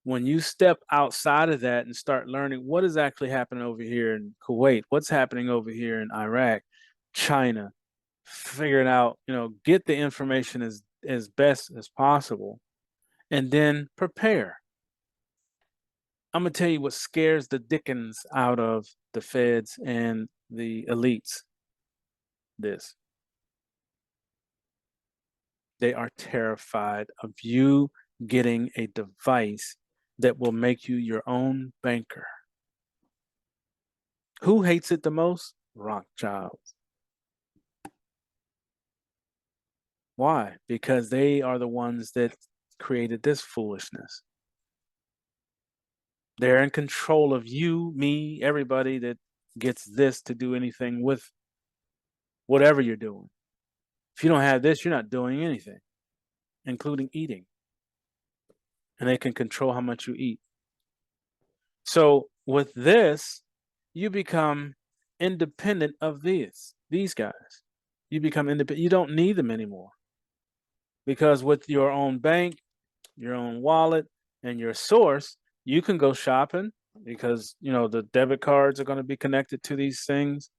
When you step outside of that and start learning what is actually happening over here in Kuwait, what's happening over here in Iraq, China, figure it out, get the information as best as possible, and then prepare. I'm gonna tell you what scares the dickens out of the feds and the elites. They are terrified of you getting a device that will make you your own banker. Who hates it the most? Rothschilds. Why? Because they are the ones that created this foolishness. They're in control of you, me, everybody that gets this to do anything with whatever you're doing. If you don't have this, you're not doing anything, including eating. And they can control how much you eat. So with this, you become independent of these guys. You become independent. You don't need them anymore. Because with your own bank, your own wallet, and your source, you can go shopping because the debit cards are going to be connected to these things.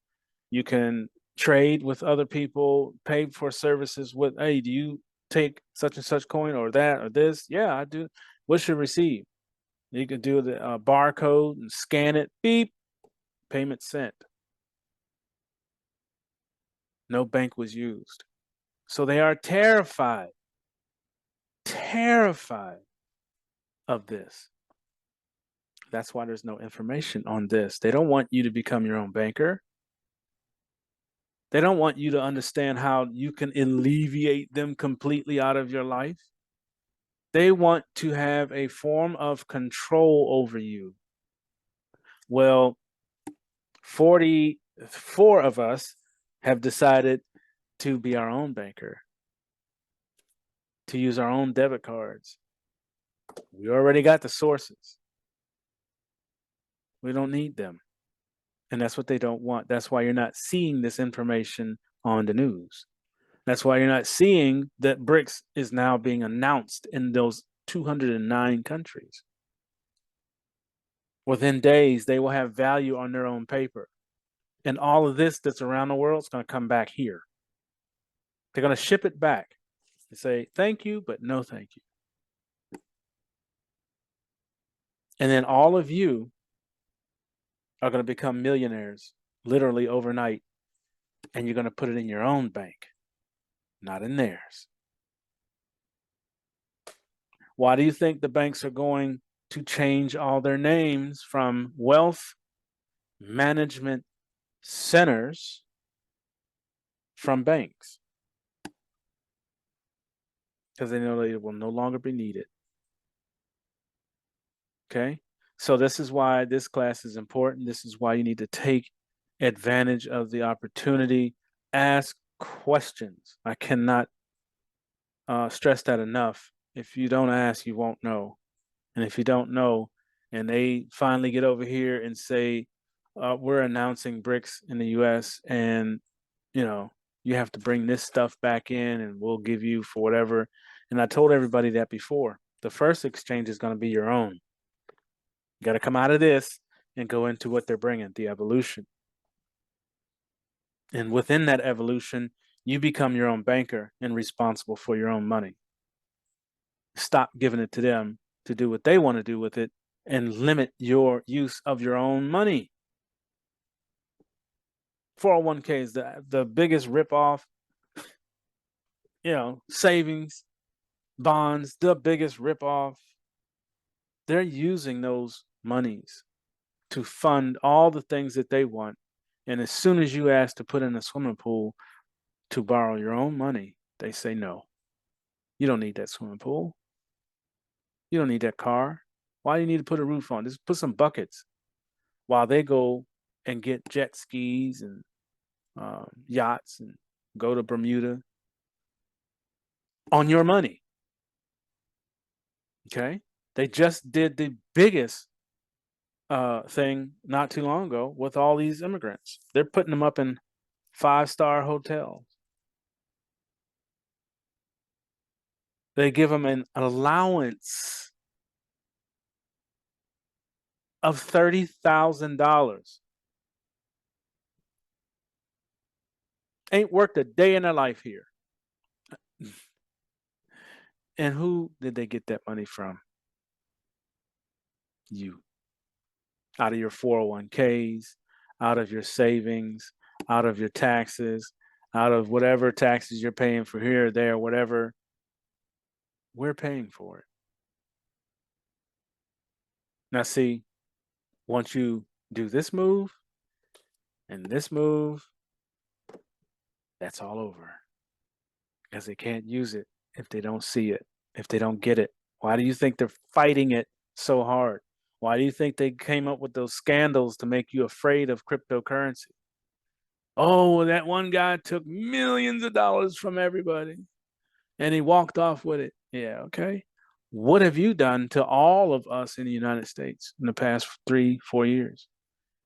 You can trade with other people, pay for services with, hey, do you take such and such coin or that or this? Yeah, I do. What's your receipt? You can do the barcode and scan it, beep, payment sent. No bank was used. So they are terrified of this. That's why there's no information on this. They don't want you to become your own banker. They don't want you to understand how you can alleviate them completely out of your life. They want to have a form of control over you. Well, 44 of us have decided to be our own banker, to use our own debit cards. We already got the sources. We don't need them. And that's what they don't want. That's why you're not seeing this information on the news. That's why you're not seeing that BRICS is now being announced in those 209 countries. Within days, they will have value on their own paper. And all of this that's around the world is going to come back here. They're going to ship it back and say, thank you, but no thank you. And then all of you are going to become millionaires literally overnight. And you're going to put it in your own bank, not in theirs. Why do you think the banks are going to change all their names from wealth management centers from banks? Because they know they will no longer be needed. Okay? So this is why this class is important. This is why you need to take advantage of the opportunity. Ask questions. I cannot stress that enough. If you don't ask, you won't know. And if you don't know, and they finally get over here and say, we're announcing BRICS in the US, and you have to bring this stuff back in and we'll give you for whatever. And I told everybody that before. The first exchange is going to be your own. You got to come out of this and go into what they're bringing, the evolution. And within that evolution, you become your own banker and responsible for your own money. Stop giving it to them to do what they want to do with it and limit your use of your own money. 401k is the biggest ripoff. Savings, bonds, the biggest ripoff. They're using those monies to fund all the things that they want. And as soon as you ask to put in a swimming pool to borrow your own money, they say no. You don't need that swimming pool. You don't need that car. Why do you need to put a roof on? Just put some buckets while they go and get jet skis and yachts and go to Bermuda on your money. Okay, they just did the biggest thing not too long ago with all these immigrants. They're putting them up in 5-star hotels. They give them an allowance of $30,000. Ain't worked a day in their life here. And who did they get that money from? You. Out of your 401ks, out of your savings, out of your taxes, out of whatever taxes you're paying for here, there, whatever. We're paying for it. Now, see, once you do this move and this move, that's all over. Because they can't use it if they don't see it, if they don't get it. Why do you think they're fighting it so hard? Why do you think they came up with those scandals to make you afraid of cryptocurrency? Oh, that one guy took millions of dollars from everybody and he walked off with it. Yeah, okay. What have you done to all of us in the United States in the past 3-4 years?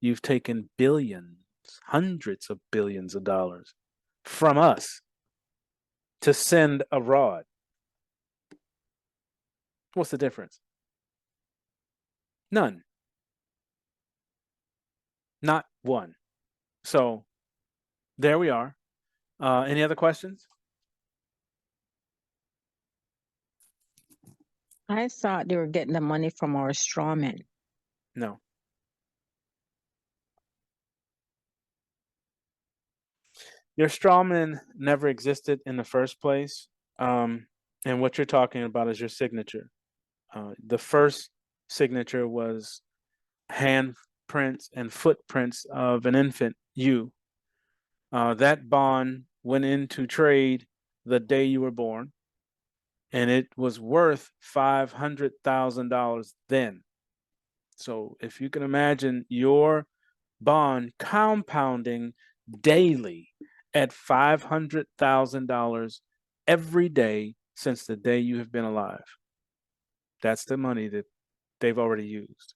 You've taken billions, hundreds of billions of dollars from us to send abroad. What's the difference? None. Not one. So there we are. Any other questions? I thought they were getting the money from our strawmen. No. Your strawman never existed in the first place. And what you're talking about is your signature. The first signature was handprints and footprints of an infant, you. That bond went into trade the day you were born, and it was worth $500,000 then. So if you can imagine your bond compounding daily at $500,000 every day since the day you have been alive. That's the money that they've already used.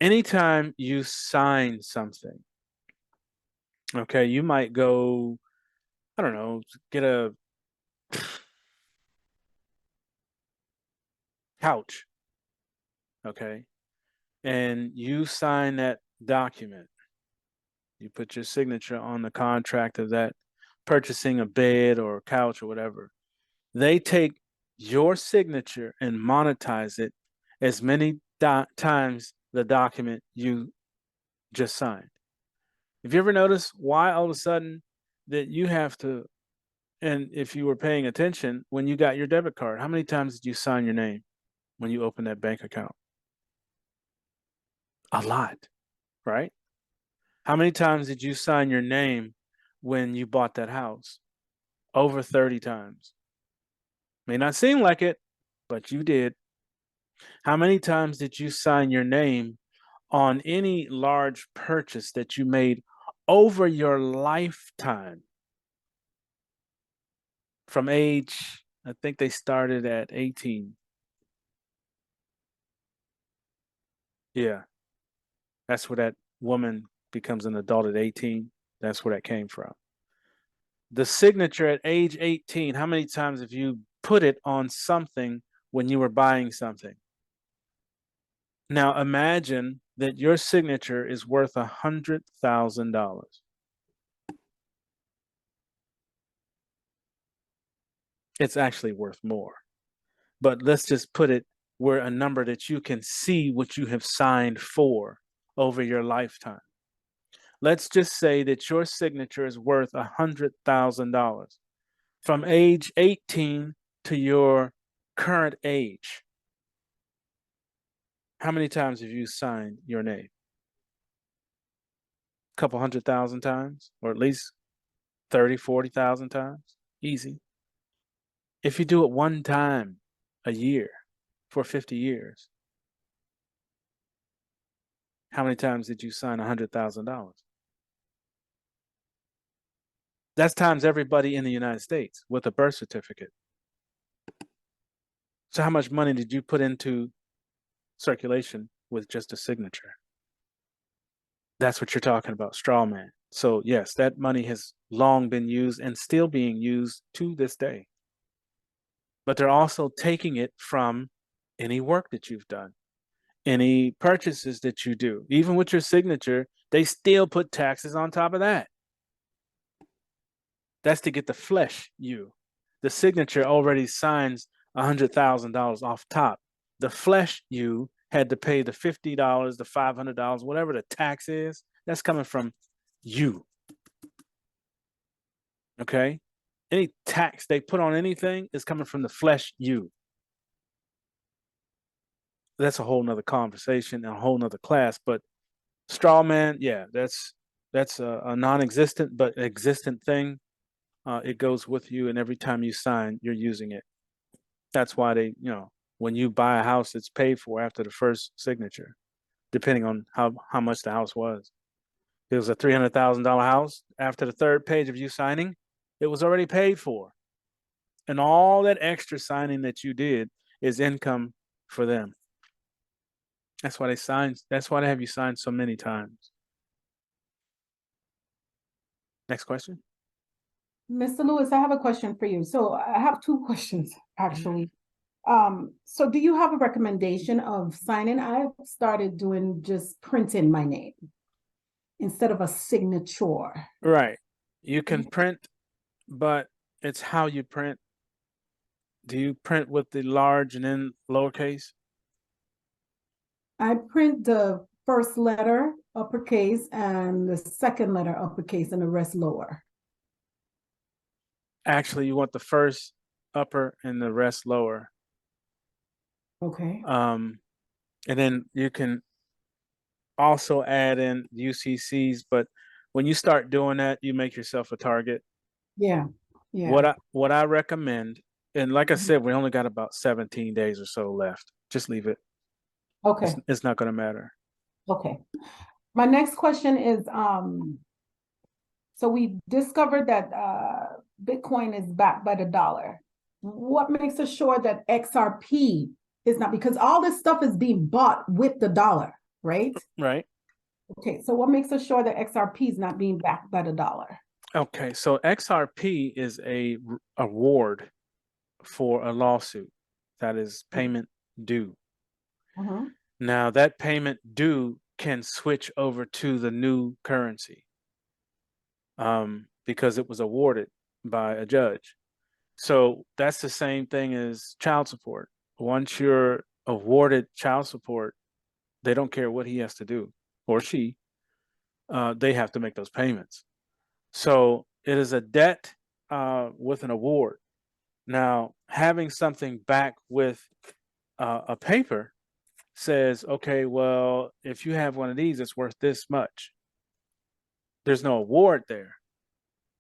Anytime you sign something, okay, you might go, I don't know, get a couch, okay, and you sign that document. You put your signature on the contract of that purchasing a bed or a couch or whatever. They take your signature and monetize it as many times the document you just signed. Have you ever noticed why all of a sudden that you have to, and if you were paying attention, when you got your debit card, how many times did you sign your name when you opened that bank account? A lot, right? How many times did you sign your name when you bought that house? Over 30 times. May not seem like it, but you did. How many times did you sign your name on any large purchase that you made over your lifetime? From age, I think they started at 18. Yeah, that's where that woman becomes an adult at 18. That's where that came from. The signature at age 18, how many times have you put it on something when you were buying something? Now imagine that your signature is worth $100,000. It's actually worth more. But let's just put it where a number that you can see what you have signed for over your lifetime. Let's just say that your signature is worth $100,000 from age 18 to your current age. How many times have you signed your name? A couple 100,000 times, or at least 30, 40,000 times? Easy. If you do it one time a year for 50 years, how many times did you sign $100,000? That's times everybody in the United States with a birth certificate. So how much money did you put into circulation with just a signature? That's what you're talking about, straw man. So yes, that money has long been used and still being used to this day. But they're also taking it from any work that you've done, any purchases that you do. Even with your signature, they still put taxes on top of that. That's to get the flesh you. The signature already signs $100,000 off top. The flesh you had to pay the $50, the $500, whatever the tax is. That's coming from you. Okay? Any tax they put on anything is coming from the flesh you. That's a whole nother conversation and a whole nother class. But straw man, yeah, that's a non-existent but existent thing. It goes with you, and every time you sign, you're using it. That's why they, when you buy a house, it's paid for after the first signature, depending on how much the house was. If it was a $300,000 house, after the third page of you signing, it was already paid for. And all that extra signing that you did is income for them. That's why they have you sign so many times. Next question. Mr. Lewis, I have a question for you. So I have two questions, actually. So do you have a recommendation of signing? I've started doing just printing my name instead of a signature. Right. You can print, but it's how you print. Do you print with the large and then lowercase? I print the first letter uppercase and the second letter uppercase and the rest lower. Actually, you want the first upper and the rest lower. Okay. And then you can also add in UCCs, but when you start doing that, you make yourself a target. Yeah. Yeah. What I recommend, and like I said, we only got about 17 days or so left. Just leave it. Okay. It's not going to matter. Okay. My next question is, so we discovered that Bitcoin is backed by the dollar. What makes us sure that XRP is not, because all this stuff is being bought with the dollar, right? Right. Okay, so what makes us sure that XRP is not being backed by the dollar? Okay, so XRP is a award for a lawsuit that is payment due. Mhm. Now that payment due can switch over to the new currency because it was awarded by a judge. So that's the same thing as child support. Once you're awarded child support, they don't care what he has to do or she. They have to make those payments. So it is a debt with an award. Now, having something back with a paper says, okay, well, if you have one of these, it's worth this much. There's no award there.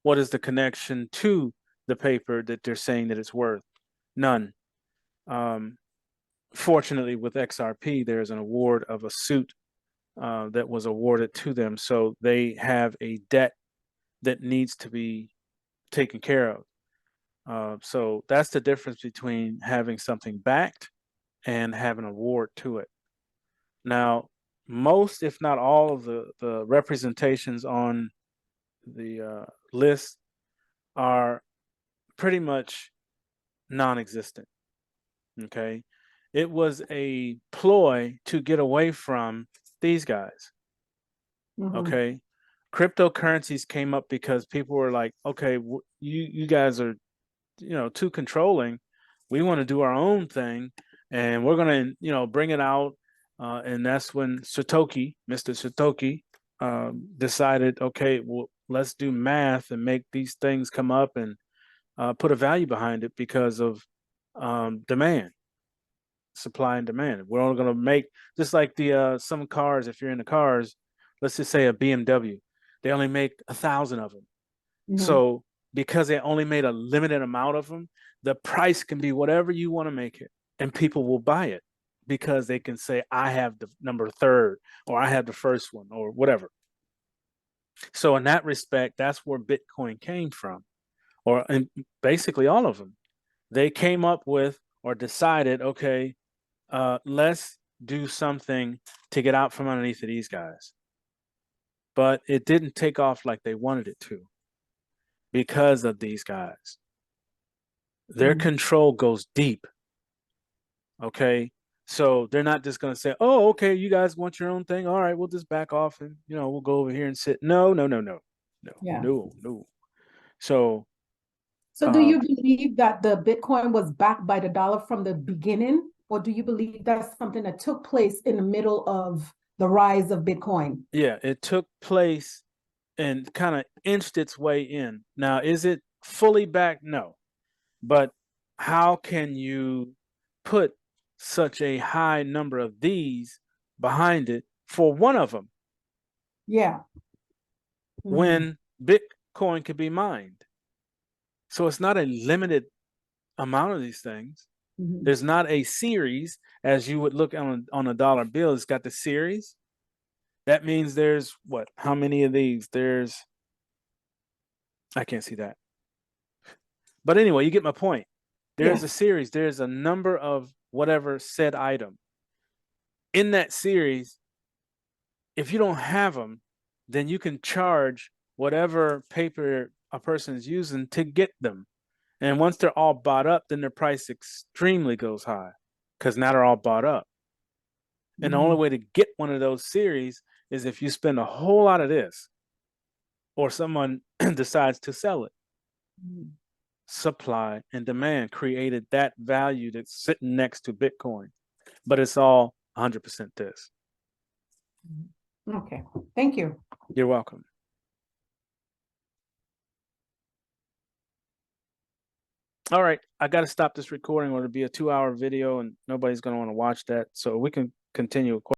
What is the connection to the paper that they're saying that it's worth? None. Fortunately, with XRP, there's an award of a suit that was awarded to them. So they have a debt that needs to be taken care of. So that's the difference between having something backed and having an award to it. Now, most, if not all, of the representations on the list are pretty much non-existent. Okay, it was a ploy to get away from these guys. Mhm. Okay, cryptocurrencies came up because people were like, okay, you guys are too controlling. We want to do our own thing, and we're gonna bring it out. And that's when Mr. Satoshi, decided, okay, well, let's do math and make these things come up and put a value behind it because of demand, supply and demand. We're only going to make, just like the some cars. If you're in the cars, let's just say a BMW, they only make 1,000 of them. Mhm. So because they only made a limited amount of them, the price can be whatever you want to make it, and people will buy it because they can say, I have the number third, or I have the first one, or whatever. So in that respect, that's where Bitcoin came from, or and basically all of them. They came up with or decided, okay, let's do something to get out from underneath of these guys. But it didn't take off like they wanted it to because of these guys. Their Mhm. control goes deep. Okay. So they're not just going to say, oh, okay, you guys want your own thing. All right, we'll just back off and, we'll go over here and sit. No, no, no, no, no, Yeah. no, no. So, So do you believe that the Bitcoin was backed by the dollar from the beginning? Or do you believe that's something that took place in the middle of the rise of Bitcoin? yeah, it took place and kind of inched its way in. Now, is it fully back? No. But how can you put such a high number of these behind it for one of them Yeah. Mhm. when Bitcoin could be mined? So it's not a limited amount of these things. Mhm. There's not a series as you would look on a dollar bill. It's got the series. That means there's what? How many of these? I can't see that. But anyway, you get my point. There's Yeah. a series. There's a number of whatever said item. In that series, if you don't have them, then you can charge whatever paper a person is using to get them. And once they're all bought up, then their price extremely goes high because now they're all bought up. And the only Mhm. way to get one of those series is if you spend a whole lot of this or someone decides to sell it. Mhm. Supply and demand created that value that's sitting next to Bitcoin, but it's all 100% this. Okay, thank you. You're welcome. All right, I got to stop this recording or it'll be a 2-hour video and nobody's going to want to watch that. So we can continue.